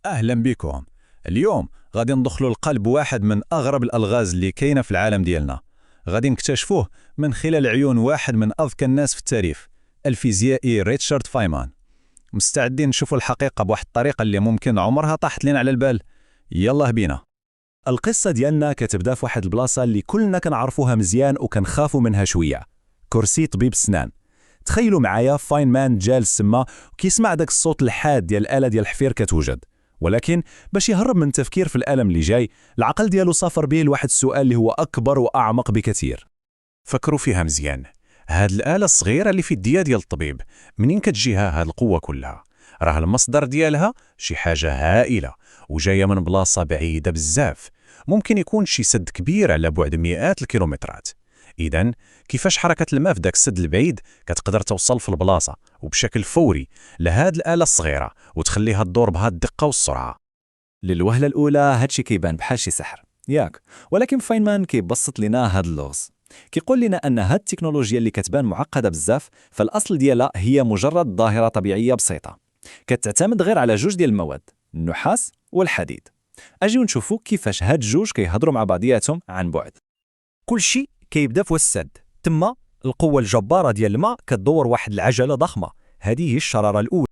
أهلا بكم. اليوم غادي ندخلوا لقلب واحد من أغرب الألغاز اللي كاينة في العالم ديالنا. غادي نكتشفوه من خلال عيون واحد من أذكى الناس في التاريخ، الفيزيائي ريتشارد فايمان. مستعدين نشوفوا الحقيقة بواحد الطريقة اللي ممكن عمرها طاحت لنا على البال؟ يلا بينا. القصة ديالنا كتبدا في واحد البلاصة اللي كلنا كنعرفوها مزيان وكنخافوا منها شوية، كرسي طبيب السنان. تخيلوا معايا فاينمان جالس تما وكيسمع داك الصوت الحاد ديال الآلة ديال الحفير كتوجد، ولكن باش يهرب من التفكير في الألم اللي جاي، العقل ديالو سافر به لواحد السؤال اللي هو أكبر وأعمق بكثير. فكروا فيها مزيان. هاد الآلة الصغيرة اللي في الديا ديال الطبيب، منين كتجيها هاد القوة كلها؟ راه المصدر ديالها شي حاجة هائلة وجاية من بلاصة بعيدة بزاف، ممكن يكون شي سد كبير على بعد مئات الكيلومترات. إذن كيفاش حركة الماء في داك السد البعيد كتقدر توصل في البلاصة وبشكل فوري لهاد الآلة الصغيرة وتخليها تدور بهاد الدقة والسرعة؟ للوهلة الأولى هادشي كيبان بحال شي سحر ياك، ولكن فاينمان كيبسط لنا هاد اللغز. كيقول لنا أن هاد التكنولوجيا اللي كتبان معقدة بزاف فالأصل ديالها هي مجرد ظاهرة طبيعية بسيطة كتعتمد غير على جوج ديال المواد، النحاس والحديد. أجيو نشوفوا كيفاش هاد الجوج كيهضروا مع بعضياتهم عن بعد. كل شيء كيبدا في السد، تما القوة الجبارة ديال الماء كتدور واحد العجلة ضخمة، هذه هي الشرارة الأولى.